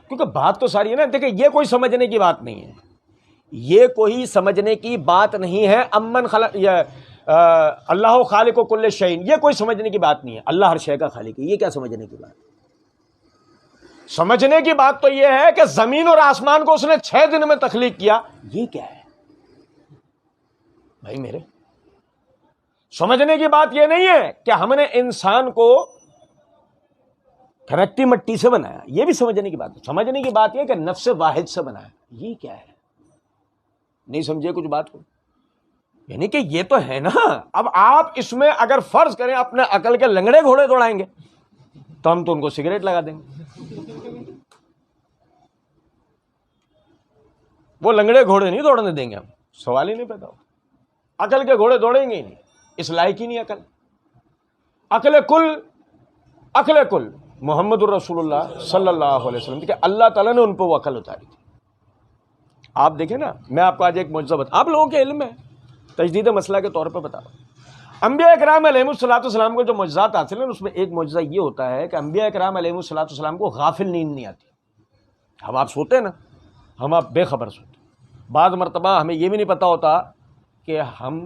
کیونکہ بات تو ساری ہے نا، دیکھیں یہ کوئی سمجھنے کی بات نہیں ہے، یہ کوئی سمجھنے کی بات نہیں ہے۔ امن خلق اللہ خالق و کل شیء، یہ کوئی سمجھنے کی بات نہیں ہے، اللہ ہر شے کا خالق ہے، یہ کیا سمجھنے کی بات؟ سمجھنے کی بات تو یہ ہے کہ زمین اور آسمان کو اس نے 6 دن میں تخلیق کیا، یہ کیا ہے بھائی میرے؟ سمجھنے کی بات یہ نہیں ہے کہ ہم نے انسان کو کھرکتی مٹی سے بنایا، یہ بھی سمجھنے کی بات ہے۔ سمجھنے کی بات یہ کہ نفس واحد سے بنایا، یہ کیا ہے؟ نہیں سمجھے کچھ بات کو؟ یعنی کہ یہ تو ہے نا، اب آپ اس میں اگر فرض کریں اپنے عقل کے لنگڑے گھوڑے دوڑائیں گے تو ہم تو ان کو سگریٹ لگا دیں گے، وہ لنگڑے گھوڑے نہیں دوڑنے دیں گے، ہم سوال ہی نہیں پیدا ہوگا، عقل کے گھوڑے دوڑیں گے ہی نہیں، اس لائق ہی نہیں عقل۔ عقل کل محمد الرسول اللہ صلی اللہ علیہ وسلم، کہ اللہ تعالیٰ نے ان پہ وہ عقل اتاری تھی۔ آپ دیکھیں نا، میں آپ کو آج ایک معجزہ بتا، آپ لوگوں کے علم میں تجدید مسئلہ کے طور پہ بتا رہا ہوں۔ انبیاء کرام علیہ الصلوۃ والسلام کو جو معجزات حاصل ہیں، اس میں ایک معجزہ یہ ہوتا ہے کہ انبیاء کرام علیہ الصلوۃ والسلام کو غافل نیند نہیں آتی۔ اب آپ سوتے ہیں نا، ہم آپ بے خبر سوتے ہیں، بعض مرتبہ ہمیں یہ بھی نہیں پتا ہوتا کہ ہم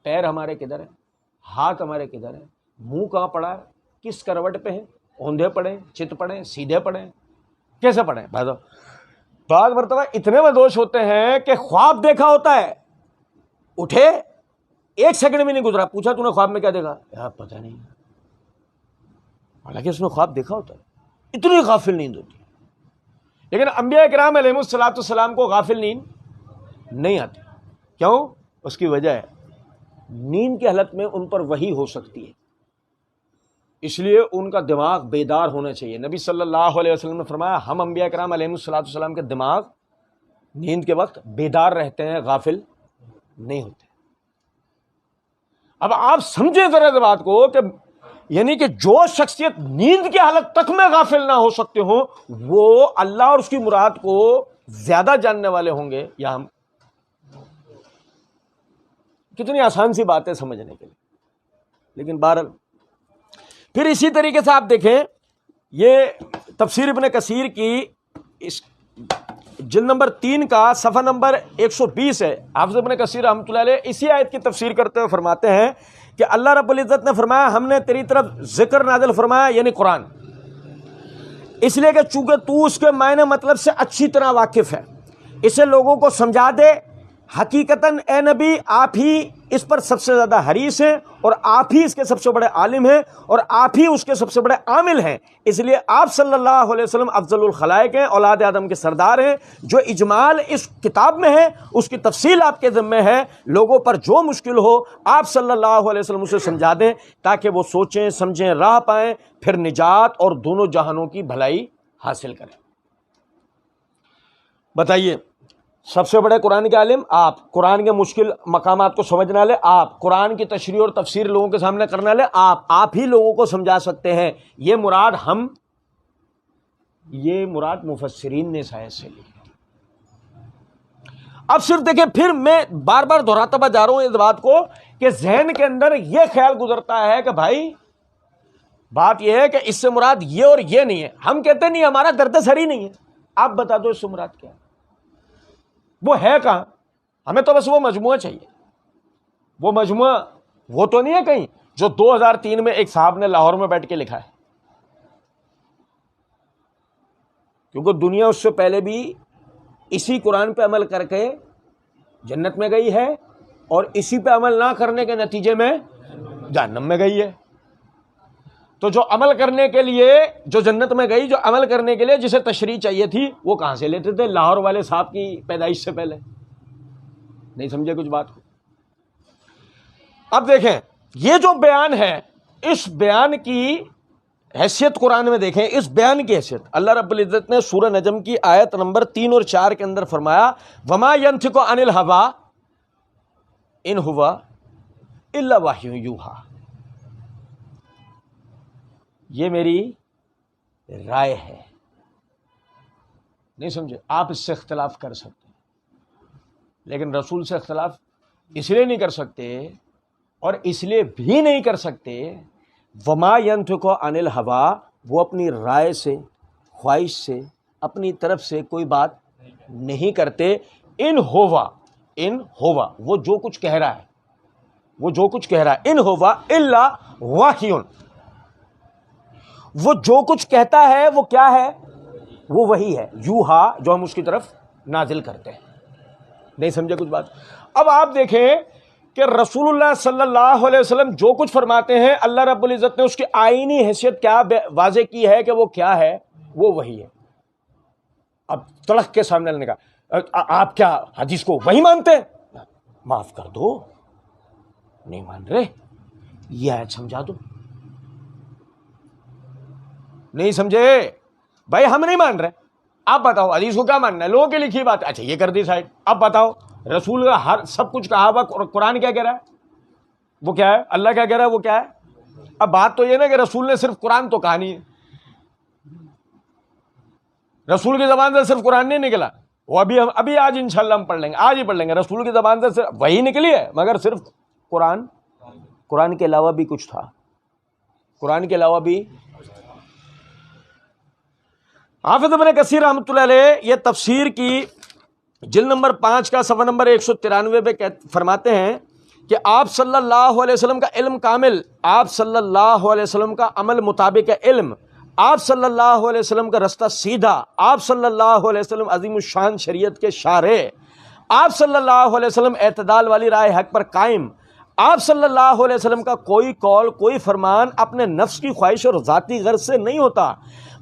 پیر ہمارے کدھر ہیں، ہاتھ ہمارے کدھر ہیں، منہ کہاں پڑا ہے، کس کروٹ پہ ہیں، اوندھے پڑے، چت پڑے، سیدھے پڑے، کیسے پڑے۔ بعض مرتبہ اتنے مدوش ہوتے ہیں کہ خواب دیکھا ہوتا ہے، اٹھے 1 سیکنڈ بھی نہیں گزرا، پوچھا تو نے خواب میں کیا دیکھا؟ یار پتہ نہیں، حالانکہ اس نے خواب دیکھا ہوتا ہے، اتنی غافل نیند ہوتی ہے۔ لیکن انبیاء کرام علیہ الصلوۃ والسلام کو غافل نیند نہیں آتی، کیوں؟ اس کی وجہ ہے نیند کی حالت میں ان پر وحی ہو سکتی ہے، اس لیے ان کا دماغ بیدار ہونا چاہیے۔ نبی صلی اللہ علیہ وسلم نے فرمایا ہم انبیاء کرام علیہ الصلوۃ والسلام کے دماغ نیند کے وقت بیدار رہتے ہیں، غافل نہیں ہوتے۔ اب آپ سمجھیں ذرا اس بات کو کہ یعنی کہ جو شخصیت نیند کی حالت تک میں غافل نہ ہو سکتے ہوں، وہ اللہ اور اس کی مراد کو زیادہ جاننے والے ہوں گے یا ہم؟ کتنی آسان سی بات ہے سمجھنے کے لیے، لیکن بہرحال پھر اسی طریقے سے آپ دیکھیں، یہ تفسیر ابن کثیر کی اس جلد نمبر 3 کا صفحہ نمبر 120 ہے۔ حافظ ابن کثیر رحمۃ اللہ علیہ اسی آیت کی تفسیر کرتے ہوئے فرماتے ہیں کہ اللہ رب العزت نے فرمایا ہم نے تیری طرف ذکر نازل فرمایا، یعنی قرآن، اس لیے کہ چونکہ تو اس کے معنی مطلب سے اچھی طرح واقف ہے، اسے لوگوں کو سمجھا دے۔ حقیقتاً اے نبی آپ ہی اس پر سب سے زیادہ حریص ہیں، اور آپ ہی اس کے سب سے بڑے عالم ہیں، اور آپ ہی اس کے سب سے بڑے عامل ہیں، اس لیے آپ صلی اللہ علیہ وسلم افضل الخلائق ہیں، اولاد آدم کے سردار ہیں۔ جو اجمال اس کتاب میں ہے اس کی تفصیل آپ کے ذمہ ہے، لوگوں پر جو مشکل ہو آپ صلی اللہ علیہ وسلم اسے سمجھا دیں تاکہ وہ سوچیں سمجھیں راہ پائیں، پھر نجات اور دونوں جہانوں کی بھلائی حاصل کریں۔ بتائیے، سب سے بڑے قرآن کے عالم آپ، قرآن کے مشکل مقامات کو سمجھنے والے آپ، قرآن کی تشریح اور تفسیر لوگوں کے سامنے کرنے والے آپ ہی لوگوں کو سمجھا سکتے ہیں۔ یہ مراد مفسرین نے اس آیت سے لی۔ اب صرف دیکھیں، پھر میں بار بار دہراتا جا رہا ہوں اس بات کو کہ ذہن کے اندر یہ خیال گزرتا ہے کہ بھائی بات یہ ہے کہ اس سے مراد یہ اور یہ نہیں ہے. ہم کہتے نہیں ہمارا درد سر ہی نہیں ہے. آپ بتا دو اس سے مراد کیا ہے؟ وہ ہے کہاں؟ ہمیں تو بس وہ مجموعہ چاہیے. وہ مجموعہ وہ تو نہیں ہے کہیں جو 2003 میں ایک صاحب نے لاہور میں بیٹھ کے لکھا ہے. کیونکہ دنیا اس سے پہلے بھی اسی قرآن پہ عمل کر کے جنت میں گئی ہے اور اسی پہ عمل نہ کرنے کے نتیجے میں جہنم میں گئی ہے. تو جو عمل کرنے کے لیے جو جنت میں گئی، جو عمل کرنے کے لیے جسے تشریح چاہیے تھی، وہ کہاں سے لیتے تھے؟ لاہور والے صاحب کی پیدائش سے پہلے. نہیں سمجھے کچھ بات کو؟ اب دیکھیں یہ جو بیان ہے، اس بیان کی حیثیت قرآن میں دیکھیں. اس بیان کی حیثیت اللہ رب العزت نے سورہ نجم کی آیت نمبر 3 اور 4 کے اندر فرمایا وما ينطق عن الهوى ان هو الا وحی یوحی. یہ میری رائے ہے. نہیں سمجھے؟ آپ اس سے اختلاف کر سکتے ہیں، لیکن رسول سے اختلاف اس لیے نہیں کر سکتے اور اس لیے بھی نہیں کر سکتے وما ينطق عن الهوى، وہ اپنی رائے سے، خواہش سے، اپنی طرف سے کوئی بات نہیں کرتے. ان ہوا وہ جو کچھ کہہ رہا ہے، وہ جو کچھ کہہ رہا ہے، ان ہوا الا وحی، وہ جو کچھ کہتا ہے وہ کیا ہے؟ وہ وہی ہے. یوحا جو ہم اس کی طرف نازل کرتے ہیں. نہیں سمجھے کچھ بات؟ اب آپ دیکھیں کہ رسول اللہ صلی اللہ علیہ وسلم جو کچھ فرماتے ہیں اللہ رب العزت نے اس کی آئینی حیثیت کیا واضح کی ہے کہ وہ کیا ہے؟ وہ وہی ہے. اب تڑک کے سامنے نے کہا آپ کیا حدیث کو وہی مانتے ہیں؟ معاف کر دو، نہیں مان رہے، یہ آیت سمجھا دو. نہیں سمجھے بھائی؟ ہم نہیں مان رہے. آپ بتاؤ حدیث کو کیا ماننا ہے؟ لوگوں کی لکھی بات. اچھا یہ کر دی سائڈ. اب بتاؤ رسول کا ہر سب کچھ کہا ہوا قرآن کیا کہہ رہا ہے؟ وہ کیا ہے؟ اللہ کیا کہہ رہا ہے؟ وہ کیا ہے؟ اب بات تو یہ نا کہ رسول نے صرف قرآن تو کہا نہیں ہے. رسول کی زبان سے صرف قرآن نہیں نکلا. وہ ابھی آج انشاءاللہ ہم پڑھ لیں گے، آج ہی پڑھ لیں گے. رسول کی زبان سے صرف وہی نکلی ہے، مگر صرف قرآن کے علاوہ بھی کچھ تھا. قرآن کے علاوہ بھی. حافظ ابن کثیر رحمۃ اللہ علیہ یہ تفسیر کی جلد نمبر 5 کا صفحہ نمبر 193 پہ فرماتے ہیں کہ آپ صلی اللہ علیہ وسلم کا علم کامل، آپ صلی اللہ علیہ وسلم کا عمل مطابق علم، آپ صلی اللہ علیہ وسلم کا رستہ سیدھا، آپ صلی اللہ علیہ وسلم عظیم الشان شریعت کے شارح، آپ صلی اللہ علیہ وسلم اعتدال والی رائے حق پر قائم، آپ صلی اللہ علیہ وسلم کا کوئی قول، کوئی فرمان اپنے نفس کی خواہش اور ذاتی غرض سے نہیں ہوتا،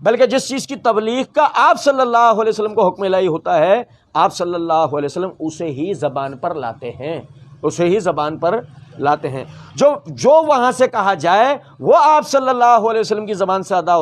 بلکہ جس چیز کی تبلیغ کا آپ صلی اللہ علیہ وسلم کو حکم الہی ہوتا ہے آپ صلی اللہ علیہ وسلم اسے ہی زبان پر لاتے ہیں، اسے ہی زبان پر لاتے ہیں. جو وہاں سے کہا جائے وہ آپ صلی اللہ علیہ وسلم کی زبان سے ادا